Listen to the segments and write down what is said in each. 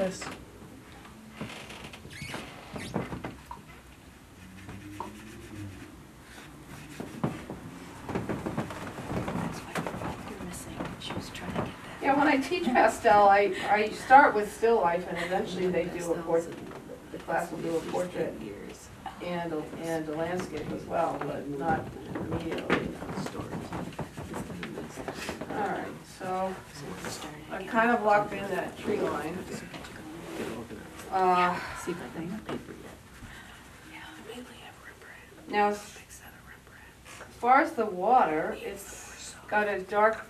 this. Yeah, when I teach pastel, I start with still life, and eventually they do a portrait. The class will do a portrait and a landscape as well, but not immediately. All right, so I kind of locked in that tree line. Now, as far as the water, it's got a dark.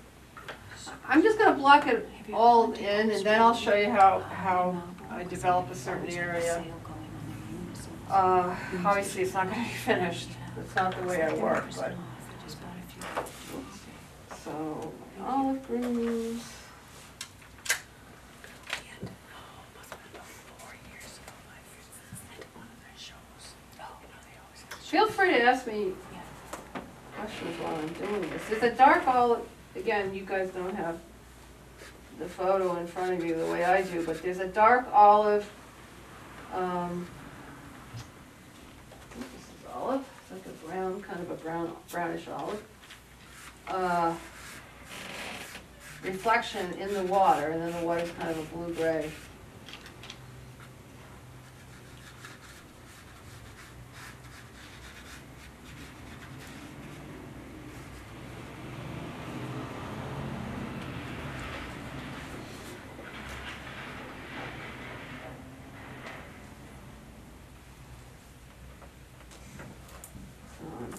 I'm just going to block it all in, and then I'll show you how I develop a certain area. Obviously, it's not going to be finished. That's not the way I work. But so olive greens. Feel free to ask me questions while I'm doing this. It's a dark olive. Again, you guys don't have the photo in front of you the way I do, but there's a dark olive. I think this is olive. It's like a brown, kind of a brownish olive. Reflection in the water, and then the water's kind of a blue-gray.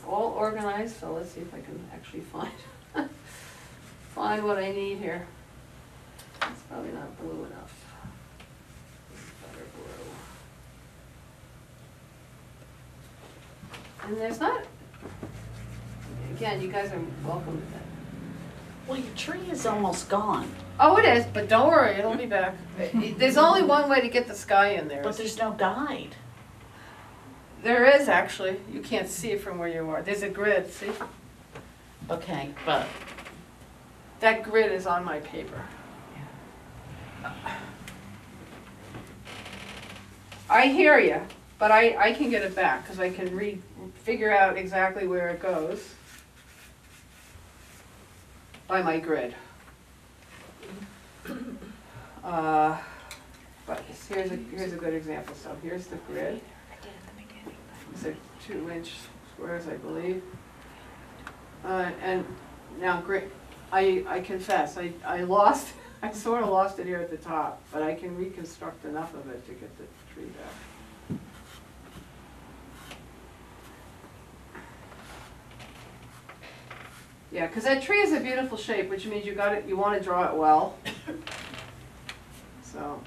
All organized, so let's see if I can actually find what I need here. It's probably not blue enough. This is better blue. And there's not, again, you guys are welcome to that. Well, your tree is almost gone. Oh, it is, but don't worry, it'll be back. There's only one way to get the sky in there. But there's no guide. There is, actually. You can't see it from where you are. There's a grid, see? Okay, but That grid is on my paper. I hear you, but I can get it back because I can figure out exactly where it goes by my grid. But here's a good example. So here's the grid. These are 2-inch squares, I believe. And now, I confess, I sort of lost it here at the top, but I can reconstruct enough of it to get the tree back. Yeah, because that tree is a beautiful shape, which means you want to draw it well. So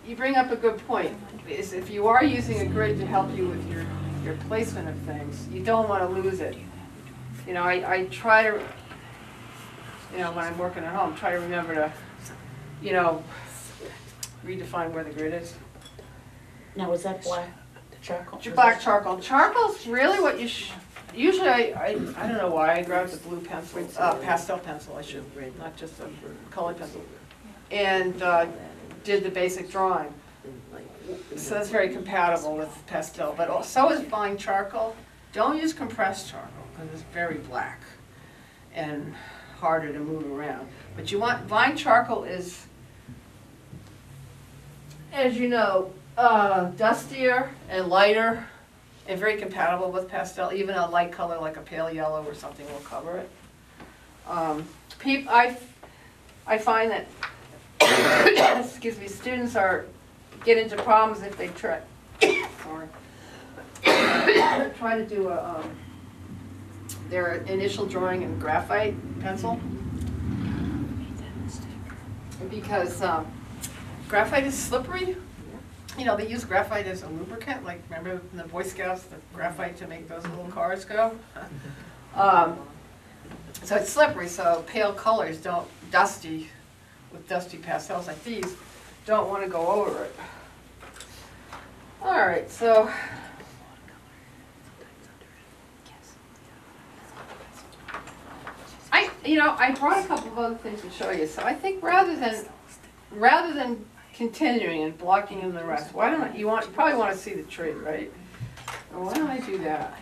you bring up a good point. Is if you are using a grid to help you with your placement of things, you don't want to lose it. You know, I try to, you know, when I'm working at home, try to remember to, you know, redefine where the grid is. now is that black charcoal? Black charcoal. Charcoal's really what you usually I don't know why I grabbed a blue pencil, pastel pencil. I should, not just a colored pencil, and did the basic drawing. So that's very compatible with pastel. But so is fine charcoal. Don't use compressed charcoal because it's very black and harder to move around. But you want, vine charcoal is, as you know, dustier and lighter and very compatible with pastel. Even a light color like a pale yellow or something will cover it. I find that excuse me, students get into problems if they try try to do their initial drawing in graphite pencil, because graphite is slippery. You know, they use graphite as a lubricant, like remember in the Boy Scouts, the graphite to make those little cars go? So it's slippery, so pale colors with dusty pastels like these, don't want to go over it. All right, so I brought a couple of other things to show you. So I think rather than rather than continuing and blocking in the rest, why don't you probably want to see the tree, right? Well, why don't I do that?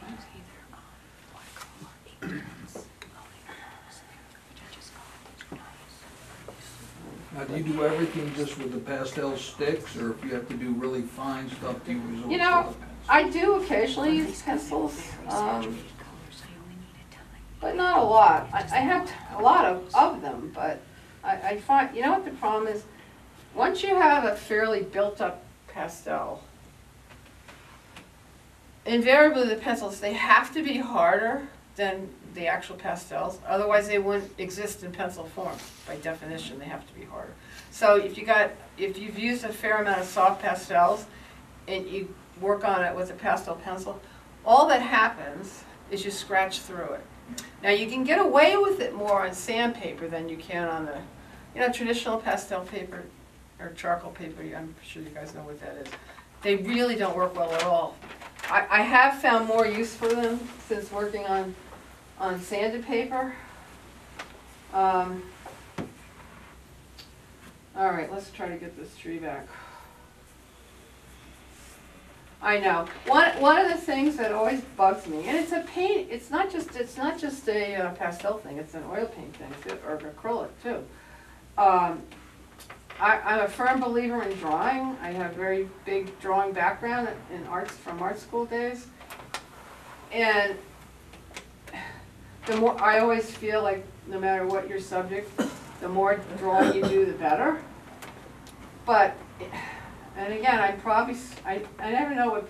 Now, do you do everything just with the pastel sticks, or if you have to do really fine stuff, do you resort You to know, the pencil? I do occasionally use pencils, but not a lot. I have a lot of them, but I find, you know what the problem is? Once you have a fairly built-up pastel, invariably the pencils, they have to be harder than the actual pastels, otherwise they wouldn't exist in pencil form. By definition, they have to be harder. So if you've used a fair amount of soft pastels and you work on it with a pastel pencil, all that happens is you scratch through it. Now you can get away with it more on sandpaper than you can on the, you know, traditional pastel paper or charcoal paper. I'm sure you guys know what that is. They really don't work well at all. I have found more use for them since working on sanded paper. All right, let's try to get this tree back. I know. One of the things that always bugs me, and it's a paint. It's not just a pastel thing. It's an oil paint thing, or acrylic too. I'm a firm believer in drawing. I have a very big drawing background in arts from art school days, and the more I always feel like no matter what your subject, the more drawing you do, the better. But, and again, I never know what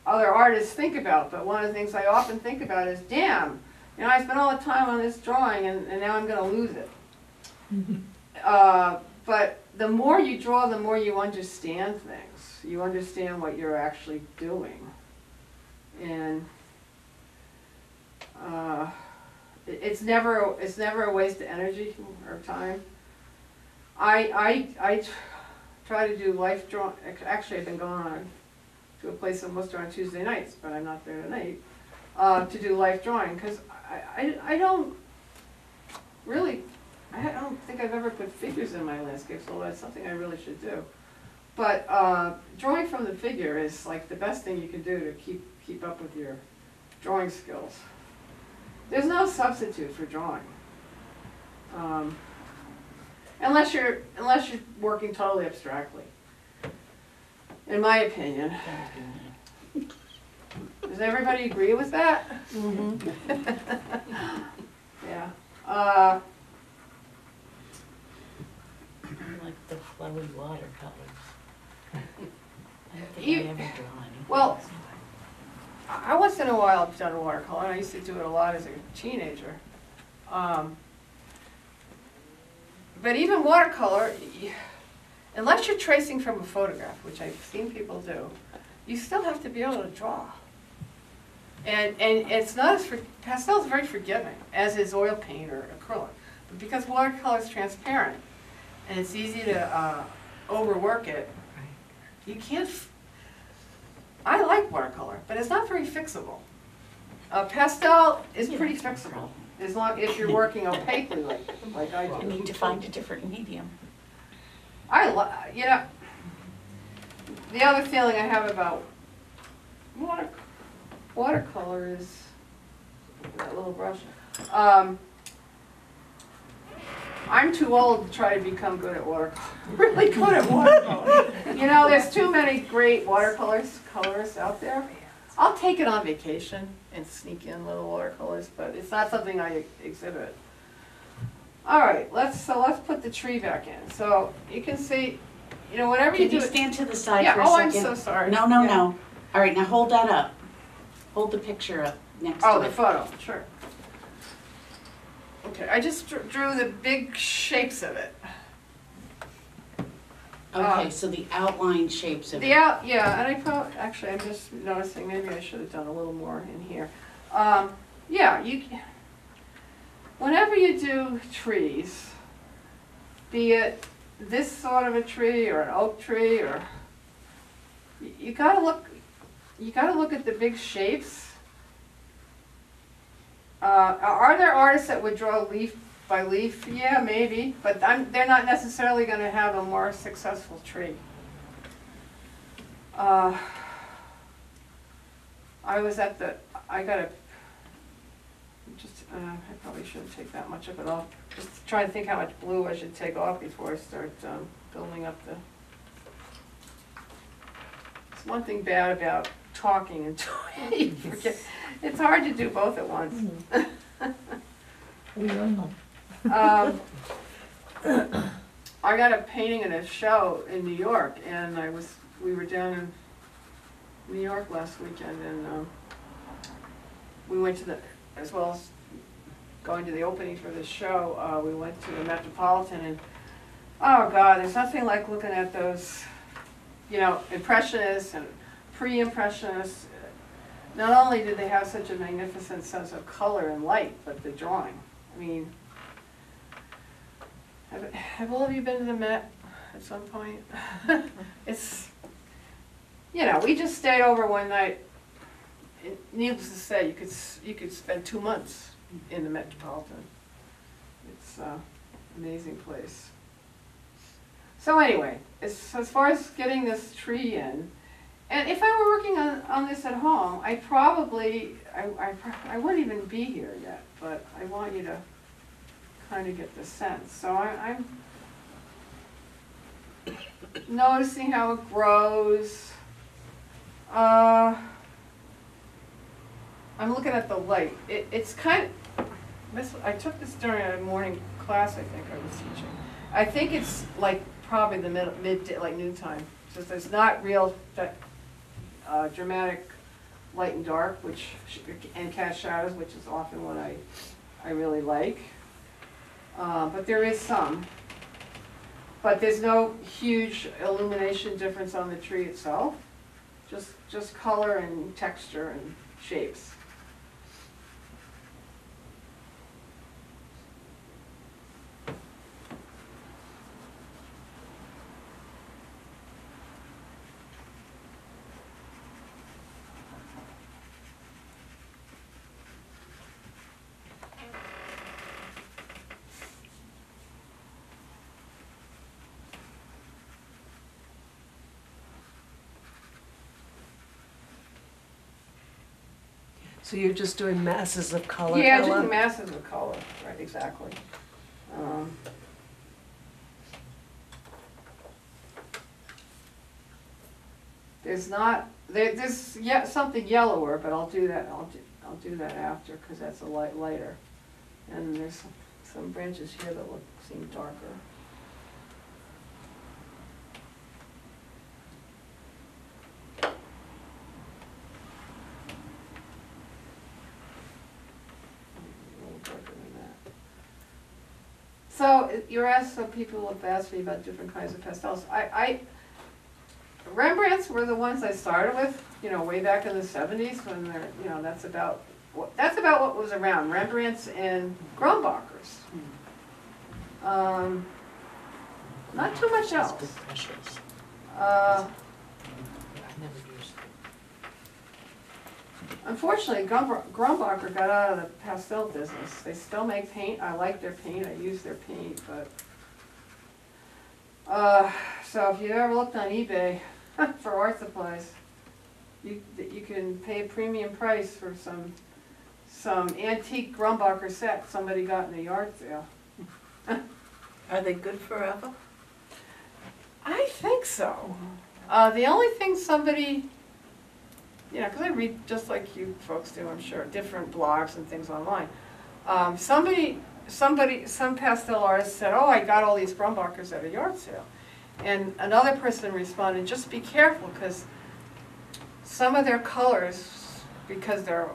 other artists think about, but one of the things I often think about is, damn, you know, I spent all the time on this drawing and now I'm going to lose it. But the more you draw, the more you understand things. You understand what you're actually doing. And it's never a waste of energy or time. I try to do life drawing. Actually, I've been going on to a place in Worcester on Tuesday nights, but I'm not there tonight, to do life drawing, because I don't think I've ever put figures in my landscapes, although that's something I really should do. But drawing from the figure is like the best thing you can do to keep up with your drawing skills. There's no substitute for drawing, unless you're working totally abstractly. In my opinion. Does everybody agree with that? Mm-hmm. Yeah. I like the flowy watercolors. I don't think I ever draw anything. Well, I once in a while I've done watercolor. I used to do it a lot as a teenager. But even watercolor, unless you're tracing from a photograph, which I've seen people do, you still have to be able to draw. And it's not as, pastel is very forgiving, as is oil paint or acrylic. But because watercolor is transparent, and it's easy to overwork it, you can't, I like watercolor, but it's not very fixable. Pastel is pretty fixable, as long if you're working opaquely like I do. You need to find a different medium. You know, the other feeling I have about watercolor is that little brush. I'm too old to try to become good at watercolor. Really good at watercolor. You know, there's too many great colorists out there. I'll take it on vacation and sneak in little watercolors, but it's not something I exhibit. All right, let's put the tree back in. So you can see, you know, whatever you do. Can you stand to the side Yeah, for a second? I'm so sorry. No. All right, now hold that up. Hold the picture up next to it. Oh, the photo, sure. Okay, I just drew the big shapes of it. Okay, so the outline shapes of it. Yeah, and actually, I'm just noticing maybe I should have done a little more in here. Yeah, whenever you do trees, be it this sort of a tree or an oak tree, or you gotta look at the big shapes. Are there artists that would draw leaf By leaf, yeah, maybe, but they're not necessarily gonna have a more successful tree. I was at the, I probably shouldn't take that much of it off. Just trying to think how much blue I should take off before I start building up the. It's one thing bad about talking and doing, you forget, it's hard to do both at once. We all know. I got a painting in a show in New York, and we were down in New York last weekend, and we went to as well as going to the opening for this show, we went to the Metropolitan, and oh God, there's nothing like looking at those, Impressionists and pre-Impressionists. Not only did they have such a magnificent sense of color and light, but the drawing. I mean, have all of you been to the Met at some point? It's, we just stayed over one night. Needless to say, you could spend 2 months in the Metropolitan. It's an amazing place. So anyway, as far as getting this tree in, and if I were working on this at home, I wouldn't even be here yet, but I want you to kind of get the sense. So I'm noticing how it grows. I'm looking at the light. It's kind of, I took this during a morning class, I think I was teaching. I think it's like probably the mid like noontime. So there's not real dramatic light and dark, and cast shadows, which is often what I really like. But there is some. But there's no huge illumination difference on the tree itself. Just color and texture and shapes. So you're just doing masses of color? Yeah, Ella? just masses of color, right, exactly. There's something yellower, but I'll do that. I'll do that after, because that's a lighter. And there's some branches here that seem darker. So you're asked, so people have asked me about different kinds of pastels. Rembrandts were the ones I started with, way back in the 70s when they're, that's about what was around. Rembrandts and Grumbacher's. Not too much else. Good brushes. Uh, I've never used them. Unfortunately, Grumbacher got out of the pastel business. They still make paint. I like their paint. I use their paint, but so if you ever looked on eBay for art supplies, you can pay a premium price for some antique Grumbacher set somebody got in a yard sale. Are they good forever? I think so. The only thing somebody, because I read just like you folks do, I'm sure, different blogs and things online. Some pastel artist said, "Oh, I got all these Grumbachers at a yard sale," and another person responded, "Just be careful, because some of their colors, because they're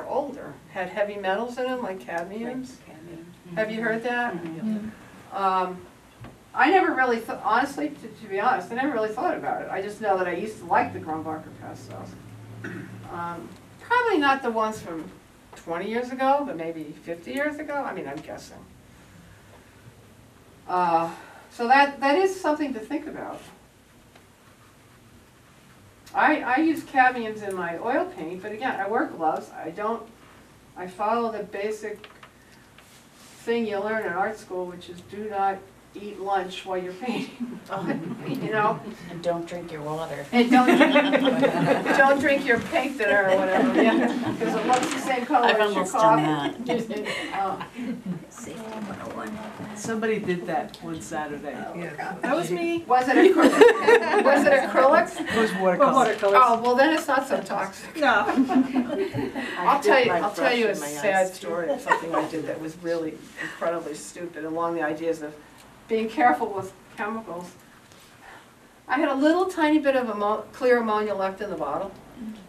older, had heavy metals in them, like cadmiums." Have you heard that? I never really thought, honestly, to be honest, I never really thought about it. I just know that I used to like the Grumbacher pastels. Probably not the ones from 20 years ago, but maybe 50 years ago. I mean, I'm guessing. So that is something to think about. I use cadmiums in my oil paint, but again, I wear gloves. I follow the basic thing you learn in art school, which is do not eat lunch while you're painting. You know, And don't drink your water. and don't drink your paint thinner or whatever, yeah, because it looks the same color I've as your almost done coffee. that. Somebody did that one Saturday. Yeah. That was me. Was it acrylic? Was it acrylic? It was watercolor. Oh, well, then it's not so toxic. No. I'll tell you a sad story of something I did that was really incredibly stupid along the ideas of being careful with chemicals. I had a little tiny bit of clear ammonia left in the bottle.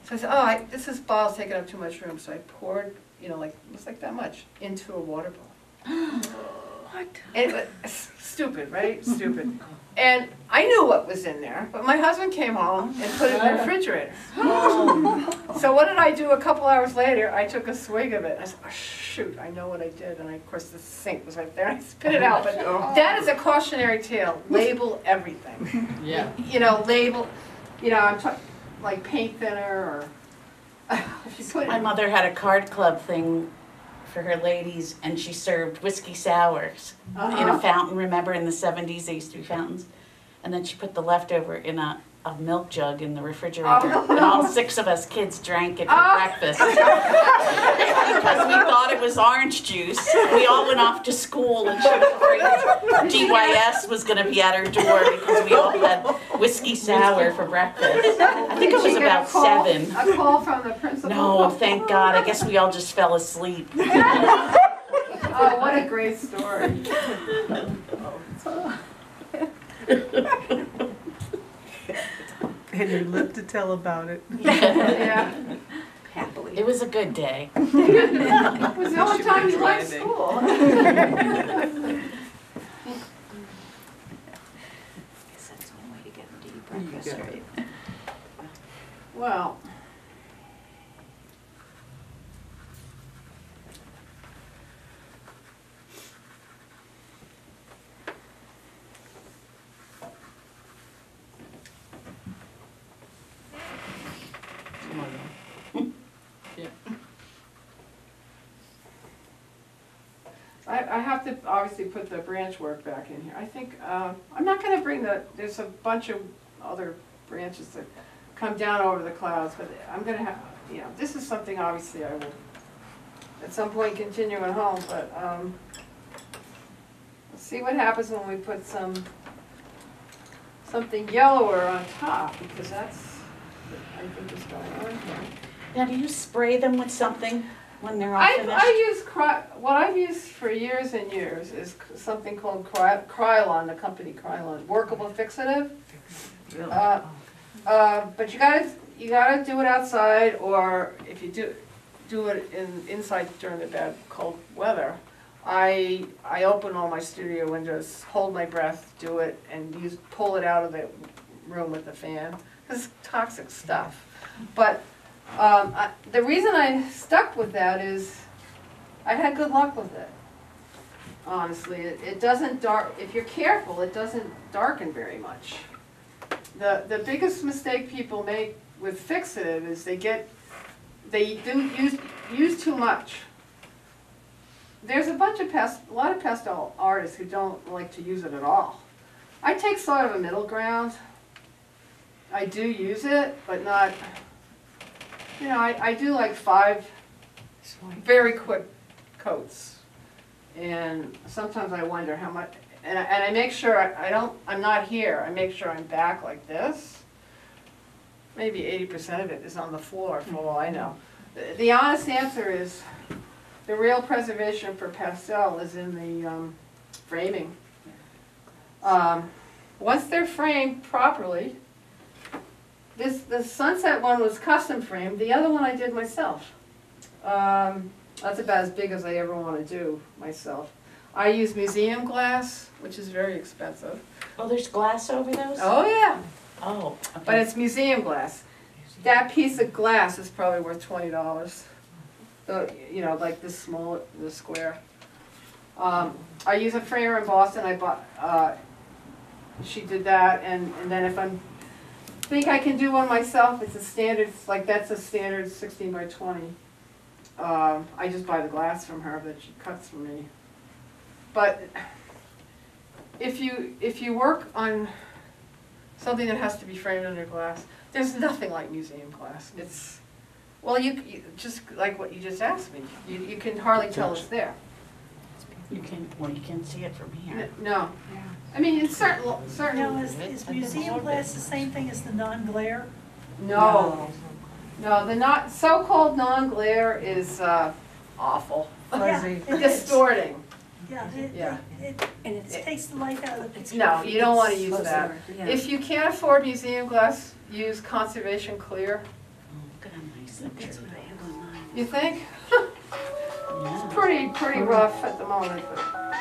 So I said, this bottle's taking up too much room. So I poured, you know, like, it was like that much, into a water bottle. What? And it was stupid, right? Stupid. And I knew what was in there, but my husband came home and put it in the refrigerator. So what did I do a couple hours later? I took a swig of it. I said, oh, shoot, I know what I did. And of course the sink was right there. I spit it out. But that is a cautionary tale. Label everything. Yeah. You know, label, you know, I'm talking like paint thinner or if you put My it. mother had a card club thing for her ladies, and she served whiskey sours in a fountain. Remember in the 70s they used to be fountains? And then she put the leftover in a milk jug in the refrigerator. And all 6 of us kids drank it for breakfast. Because we thought it was orange juice. We all went off to school, and she was afraid GYS was going to be at her door because we all had whiskey sour for breakfast. I think it was about 7. A call from the principal. No, thank God. I guess we all just fell asleep. Oh, what a great story. And you live to tell about it. Yeah. Happily. It was a good day. It was the only time you left school. That's one way to get them to eat breakfast, right? Well. I have to obviously put the branch work back in here. I think, I'm not gonna bring there's a bunch of other branches that come down over the clouds, but I'm gonna have, you know, this is something obviously I will at some point continue at home, but, let's see what happens when we put something yellower on top, because that's what I think is going on here. Now, do you spray them with something when they're all finished? I use what I've used for years and years is something called Krylon, the company Krylon, workable fixative. Really? But you gotta do it outside, or if you do it inside during the bad cold weather. I open all my studio windows, hold my breath, do it, and pull it out of the room with the fan. It's toxic stuff. But the reason I stuck with that is I had good luck with it. Honestly, it doesn't if you're careful, it doesn't darken very much. The biggest mistake people make with fixative is they use too much. There's a lot of pastel artists who don't like to use it at all. I take sort of a middle ground. I do use it, but not, you know, I do like 5 very quick coats. And sometimes I wonder how much, and I make sure I'm not here. I make sure I'm back like this. Maybe 80% of it is on the floor, for all I know. The honest answer is the real preservation for pastel is in the framing. Once they're framed properly, the sunset one was custom framed. The other one I did myself. That's about as big as I ever want to do myself. I use museum glass, which is very expensive. Oh, there's glass over those? Oh yeah, Oh, okay. but it's museum glass. That piece of glass is probably worth $20. You know, like this small, this square. I use a framer in Boston. I bought. She did that, and then if I think I can do one myself, it's a standard. Like that's a standard 16 by 20. I just buy the glass from her that she cuts for me. But if you work on something that has to be framed under glass, there's nothing like museum glass. It's, well, you just like what you just asked me. You can hardly tell it's there. You can see it from here. No. I mean, it's certain. Now, is museum glass the same thing as the non-glare? No. No, the not so-called non-glare is awful. Fuzzy. Yeah, it is. Distorting. Yeah, Yeah. it takes the life out of the picture. No, you don't want to use Closer, that. yeah. If you can't afford museum glass, use conservation clear. Look at how nice that That's turned what I have on mine. You think? out. It's pretty rough at the moment, but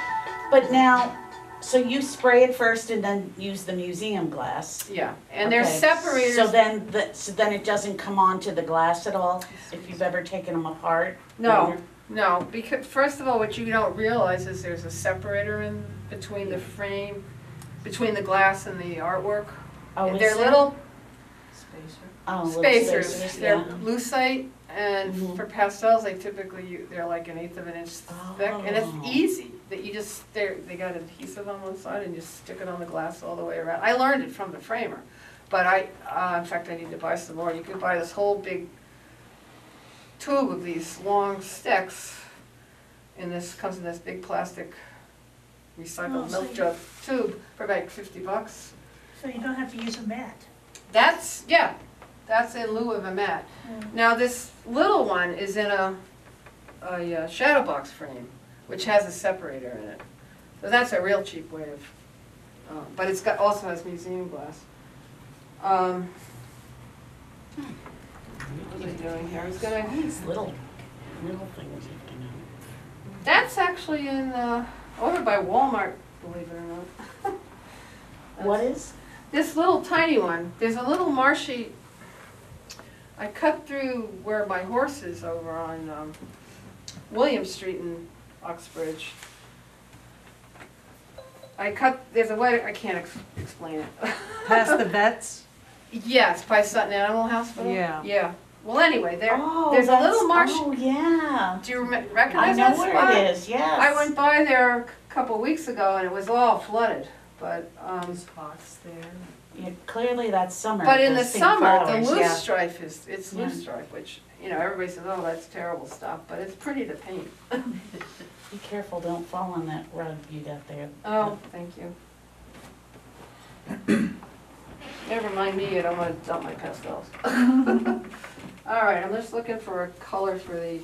But now, so you spray it first and then use the museum glass. yeah. And there's Okay, separators. So then it doesn't come onto the glass at all, if you've ever taken them apart? No, no, because first of all, what you don't realize is there's a separator in between the frame, between the glass and the artwork. Oh, is They're there? little Oh, little spacers. They're yeah. lucite, and Mhm. for pastels, they're like 1/8 of an inch thick, and it's Oh. easy. That you just they got adhesive on one side, and you stick it on the glass all the way around. I learned it from the framer, but in fact, I need to buy some more. You can buy this whole big tube of these long sticks, and this comes in this big plastic recycled Oh, so milk you- jug tube for about $50. So you don't have to use a mat. That's in lieu of a mat. Now this little one is in a shadow box frame, which has a separator in it. So that's a real cheap way of, but it's also has museum glass. What was I doing here? I was gonna. These little things you have to know. That's actually in over by Walmart, believe it or not. What is? This little tiny one. There's a little marshy. I cut through where my horse is over on William Street in Uxbridge. There's a way, I can't explain it. Past the vets? Yes, by Sutton Animal Hospital? Yeah. Yeah. Well, anyway, Oh, there's a that's- little marsh. Oh, yeah. Do you I recognize know that where spot? it is, yes. I went by there a couple weeks ago and it was all flooded, but, There's spots there. Yeah, clearly that's summer. but in the those pink summer, the flowers, loose yeah. stripe it's Yeah. loose stripe, which, everybody says, oh, that's terrible stuff, but it's pretty to paint. Be careful, don't fall on that rug you got there. Oh, thank you. Never mind me, I don't want to dump my pastels. All right, I'm just looking for a color for the,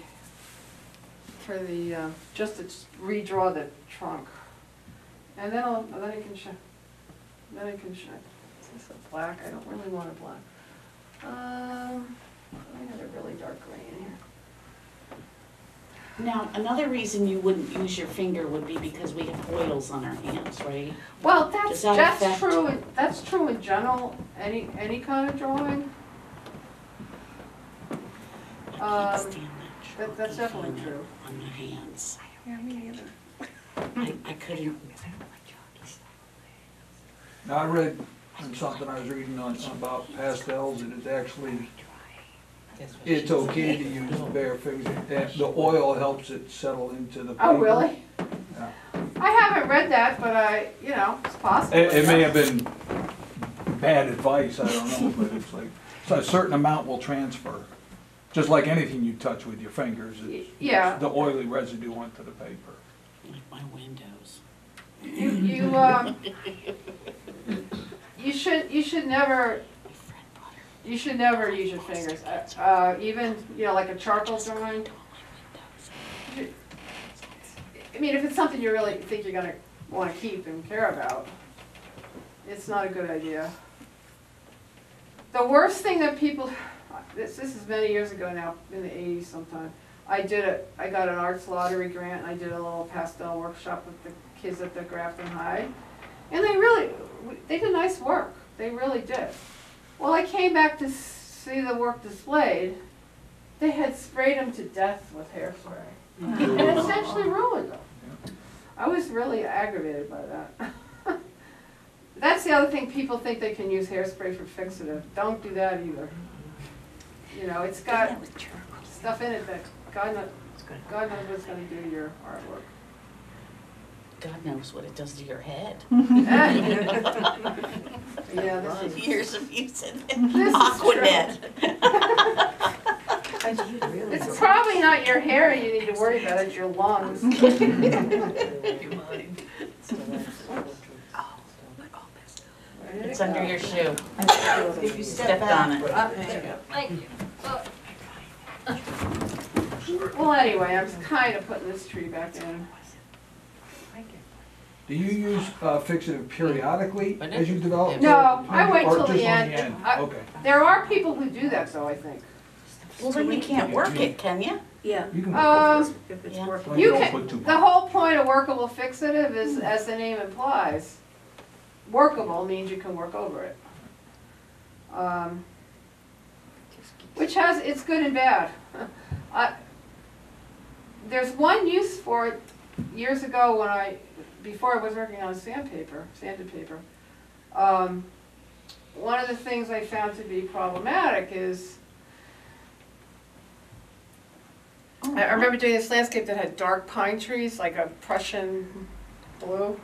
just to redraw the trunk. And then then I can show, is this a black? I don't really want a black. I had a really dark gray in here. Now, another reason you wouldn't use your finger would be because we have oils on our hands, right? Well, Does that that's affect- true, that's true in general, any kind of drawing. I can't stand that that's chalky definitely feeling true. on the hands. Yeah, me neither. I couldn't. Now, I read in something I was reading about pastels, and it's actually, it's okay to use bare fingers. The oil helps it settle into the paper. Oh, really? Yeah. I haven't read that, but it's possible. It may have been bad advice, I don't know, but it's like, so a certain amount will transfer. Just like anything you touch with your fingers, Yeah. the oily residue onto the paper. Like my windows. You should never use your fingers. Even like a charcoal drawing. I mean, if it's something you really think you're gonna want to keep and care about, it's not a good idea. The worst thing that people, this is many years ago now, in the 80s sometime, I got an arts lottery grant and I did a little pastel workshop with the kids at the Grafton High. And they did nice work, they really did. Well, I came back to see the work displayed, they had sprayed them to death with hairspray. And essentially ruined them. I was really aggravated by that. That's the other thing, people think they can use hairspray for fixative. Don't do that either. It's got stuff in it that God knows what's going to do to your artwork. God knows what it does to your head. Yeah, this is, Years of using This is Aquanet. it's probably not your hair you need to worry about, it's your lungs. It's under your shoe. If you Stepped on it. Thank you. Well, anyway, I'm kind of putting this tree back in. Do you use fixative periodically as you develop? No, I wait Or till just the on end. I- Okay. There are people who do that though, I think. Well, then you can't work it, can you? Yeah, You can. if it's Yeah. working. You don't can, put too the whole point of workable fixative is, as the name implies, workable means you can work over it. Which has, it's good and bad. There's one use for it years ago when before I was working on sanded paper. One of the things I found to be problematic is, I remember doing this landscape that had dark pine trees, like a Prussian blue.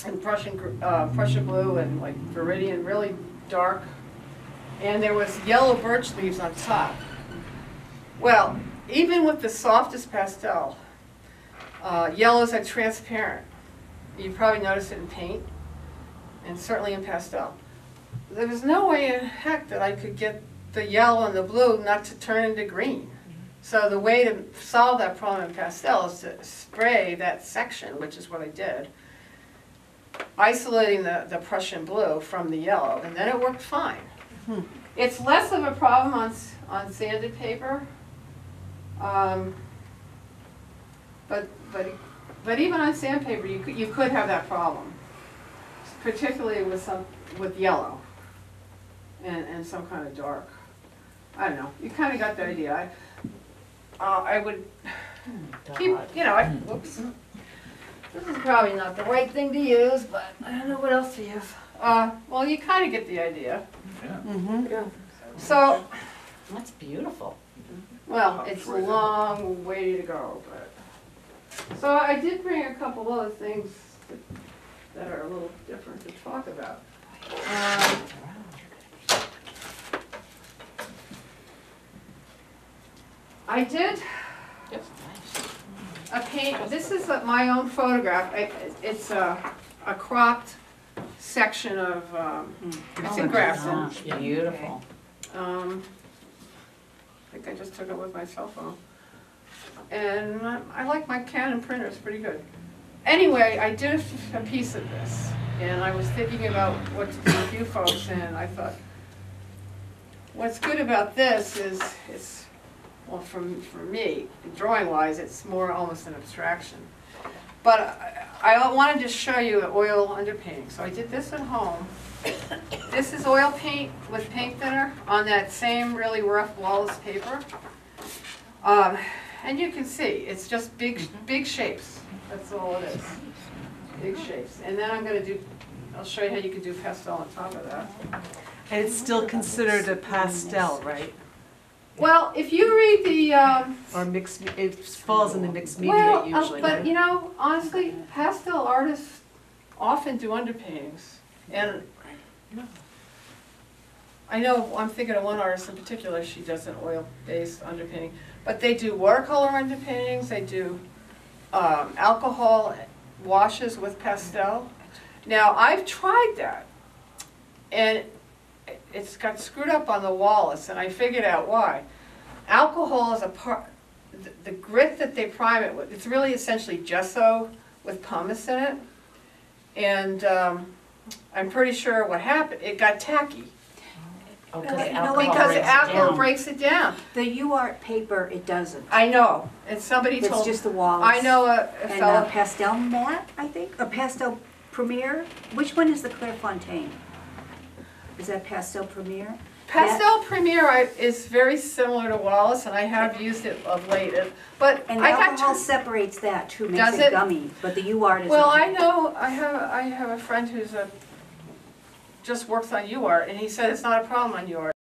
And Prussian blue and like Viridian, really dark. And there was yellow birch leaves on top. Well, even with the softest pastel, yellows are transparent. You probably noticed it in paint, and certainly in pastel. There was no way in heck that I could get the yellow and the blue not to turn into green. So the way to solve that problem in pastel is to spray that section, which is what I did, isolating the Prussian blue from the yellow, and then it worked fine. It's less of a problem on sanded paper, but even on sandpaper you could have that problem, particularly with yellow and some kind of dark. I don't know. You kind of got the idea. I would keep, whoops. This is probably not the right thing to use, but I don't know what else to use. Well, you kind of get the idea. Yeah. So, That's beautiful. well, it's a long way to go, but. So I did bring a couple other things that are a little different to talk about. I did a paint, this is my own photograph. It's a cropped section of, it's in Grafton. Beautiful. I think I just took it with my cell phone. And I like my Canon printer, it's pretty good. Anyway, I did a piece of this, and I was thinking about what to do with you folks, and I thought, what's good about this is, it's, well, for me, drawing-wise, it's more almost an abstraction. But I wanted to show you an oil underpainting, so I did this at home. This is oil paint with paint thinner on that same really rough Wallace paper. And you can see, it's just big shapes. That's all it is. Big shapes. And then I'll show you how you can do pastel on top of that. And it's still considered a pastel, right? Well, if you read the, Or mixed, it falls in the mixed media well, usually, but right? you know, honestly, pastel artists often do underpaintings. And I know, I'm thinking of one artist in particular, she does an oil-based underpainting. But they do watercolor underpaintings, they do alcohol washes with pastel. Now, I've tried that, and it's got screwed up on the Wallace, and I figured out why. Alcohol is a part, the grit that they prime it with, it's really essentially gesso with pumice in it. And I'm pretty sure what happened, it got tacky. Oh, No, Because breaks it alcohol down. breaks it down. The UART paper, it doesn't. I know, and somebody It's told, just the Wallace. I know a And fellow, Pastel Matte, I think, or Pastel Premier? Which one is the Clairefontaine? Is that Pastel Premier? Pastel Premier is very similar to Wallace, and I have used it of late, but And I got alcohol to, separates that too, makes Does it it? gummy, but the UART is. well, I know, I have a friend who's just works on UART, and he said it's not a problem on UART.